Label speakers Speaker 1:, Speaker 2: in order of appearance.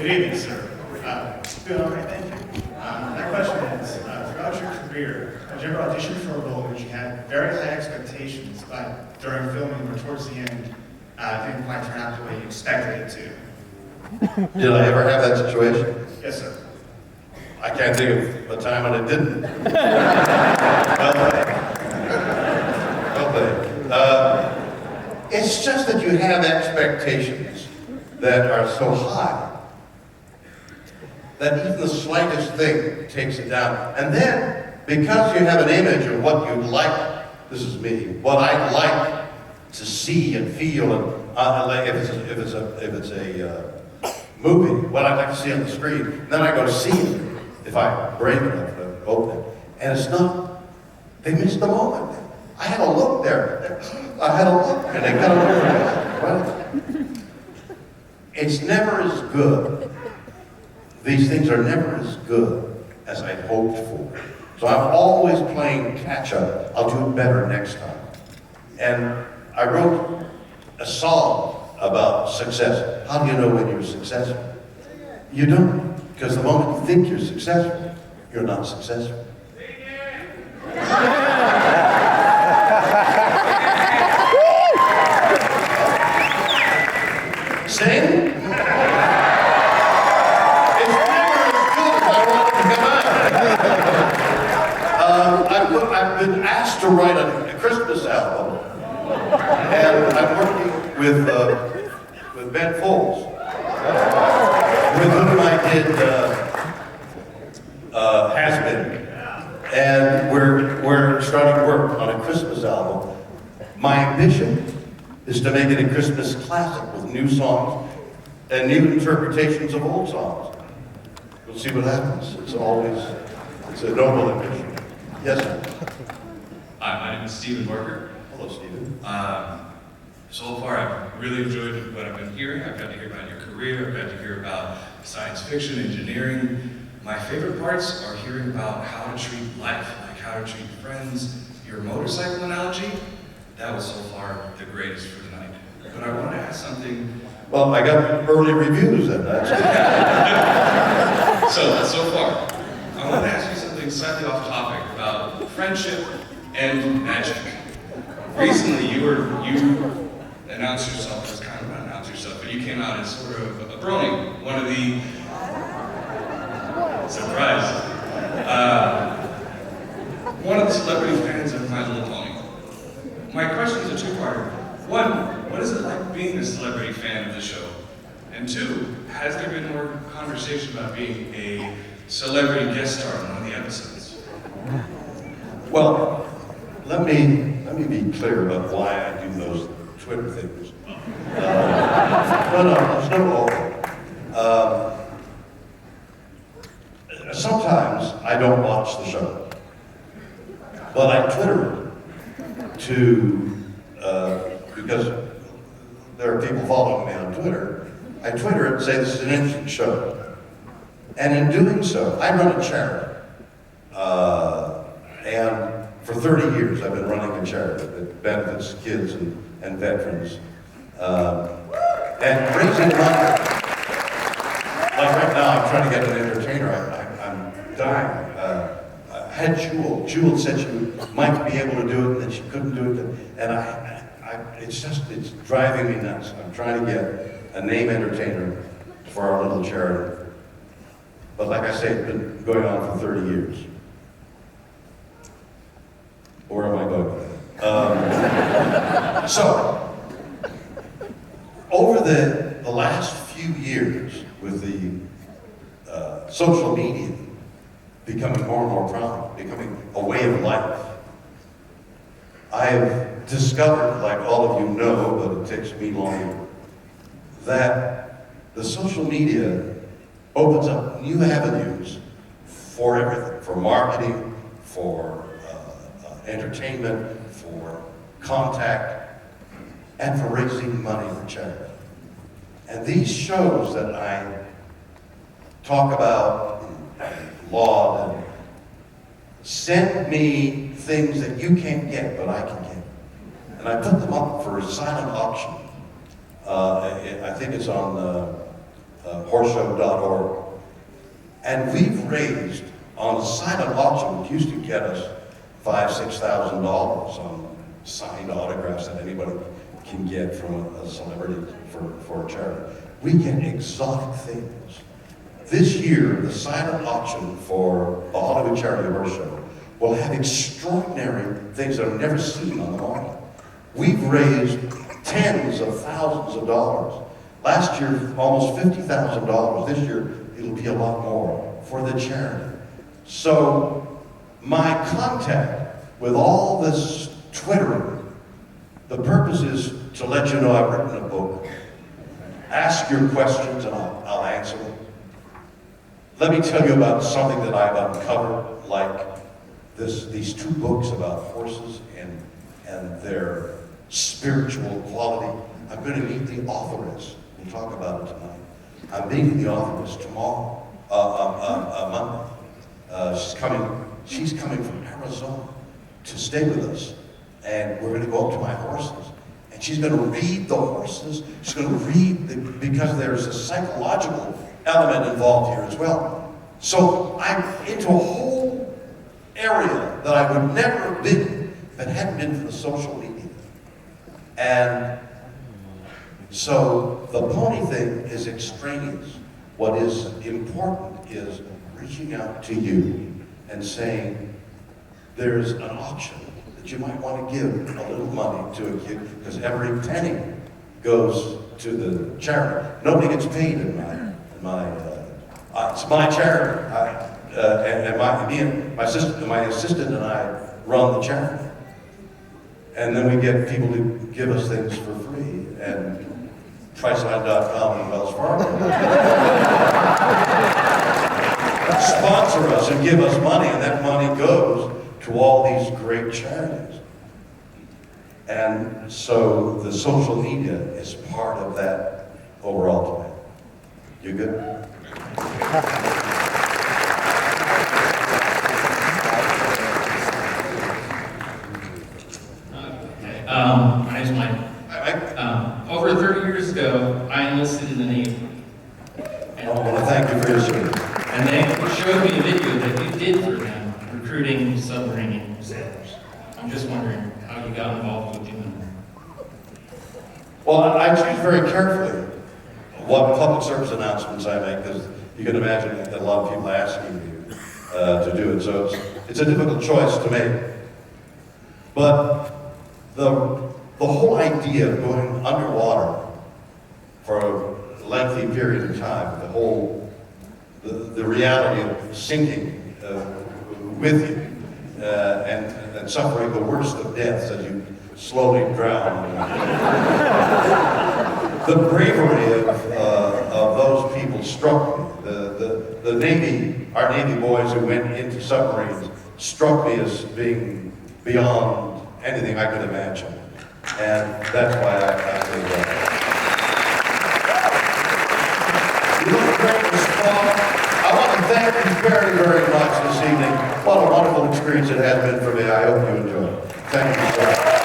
Speaker 1: Good evening, sir. Doing all right, thank you. My question is, throughout your career, have you ever auditioned for a role in which you had very high expectations, but during filming or towards the end, didn't quite turn out the way you expected it to?
Speaker 2: Did I ever have that situation?
Speaker 1: Yes, sir.
Speaker 2: I can't think of a time when it didn't. Well played. It's just that you have expectations that are so high that even the slightest thing takes it down. And then, because you have an image of what you'd like, this is me, what I'd like to see and feel, and like if it's a movie, what I'd like to see on the screen, then I go see it. If I'm brave enough to open it. And it's not, they missed the moment. I had a look there. I had a look, and they got over it. It's never as good. These things are never as good as I'd hoped for. So I'm always playing catch up. I'll do it better next time. And I wrote a song about success. How do you know when you're successful? You don't. Because the moment you think you're successful, you're not successful. Sing? It's never as good as I want it to come out. I've been asked to write a Christmas album, and I'm working with Ben Folds, with whom I did Has Been, and we're starting to work on a Christmas album. My ambition is to make it a Christmas classic with new songs and new interpretations of old songs. We'll see what happens. It's a noble ambition. Yes, sir.
Speaker 3: Hi, my name is Stephen Barker.
Speaker 2: Hello, Stephen.
Speaker 3: So far, I've really enjoyed what I've been hearing. I've got to hear about your career. I've got to hear about science fiction, engineering. My favorite parts are hearing about how to treat life, like how to treat friends. Your motorcycle analogy, that was so far the greatest for tonight. But I want to ask something.
Speaker 2: Well, I got early reviews then. That's
Speaker 3: So far, I want to ask you something slightly off topic about friendship and magic. Recently, you announced yourself as kind of not announced yourself, but you came out as sort of a brony, one of the surprise, one of the celebrity fans of My Little Pony. My question is a two-parter. One, what is it like being a celebrity fan of the show? And two, has there been more conversation about being a celebrity guest star on one of the episodes?
Speaker 2: Well, let me be clear about why I do those Twitter things. There's no over. Sometimes I don't watch the show, but I Twitter because there are people following me on Twitter. I Twitter it and say this is an interesting show. And in doing so, I run a charity. And for 30 years, I've been running a charity that benefits kids and veterans. And raising money. Like right now, I'm trying to get an entertainer. I'm dying. I had Jewel. Jewel said she might be able to do it, and then she couldn't do it. And it's driving me nuts. I'm trying to get a name entertainer for our little charity. But like I say, it's been going on for 30 years. Where am I going with that? So, over the last few years, with the social media becoming more and more prominent, becoming a way of life, I have discovered, like all of you know, but it takes me longer, that the social media opens up new avenues for everything, for marketing, for entertainment, for contact, and for raising money for charity. And these shows that I talk about and laud and send me things that you can't get, but I can get. And I put them up for a silent auction. I think it's on horseshow.org. And we've raised on a silent auction, which used to get us $5,000, $6,000 on signed autographs that anybody can get from a celebrity for a charity. We get exotic things. This year, the silent auction for the Hollywood Charity Horse Show will have extraordinary things that I've never seen on the market. We've raised tens of thousands of dollars. Last year, almost $50,000. This year, it'll be a lot more for the charity. So, my contact with all this Twittering, the purpose is to let you know I've written a book. Ask your questions and I'll answer them. Let me tell you about something that I've uncovered, like these two books about horses and their spiritual quality. I'm going to meet the authoress. We'll talk about it tonight. I'm meeting the authoress tomorrow, Monday. She's coming from Arizona to stay with us. And we're going to go up to my horses. And she's going to read the horses. She's going to read, because there's a psychological element involved here as well. So I'm into a whole area that I would never have been if it hadn't been for the social media. And so the pony thing is extraneous. What is important is reaching out to you and saying, there's an auction that you might want to give a little money to a kid, because every penny goes to the charity. Nobody gets paid in it's my charity. My assistant and I run the charity. And then we get people to give us things for free, and Priceline.com and Wells Fargo sponsor us and give us money, and that money goes to all these great charities. And so the social media is part of that overall plan. You good?
Speaker 4: My name's Mike. Over 30 years ago, I enlisted in the Navy.
Speaker 2: I want to thank you for your service.
Speaker 4: And they showed me a video that you did for them, recruiting submarine sailors. I'm just wondering how you got involved with doing that.
Speaker 2: Well, I choose very carefully what public service announcements I make, because you can imagine that a lot of people ask me to do it. So it's a difficult choice to make. But the whole idea of going underwater for a lengthy period of time, the reality of sinking with you and suffering the worst of deaths as you slowly drown. The bravery of those people struck me. The Navy, our Navy boys who went into submarines, struck me as being beyond anything I could imagine. And that's why I say that. You look great this fall. I want to thank you very, very much this evening. What a wonderful experience it has been for me. I hope you enjoy it. Thank you so much.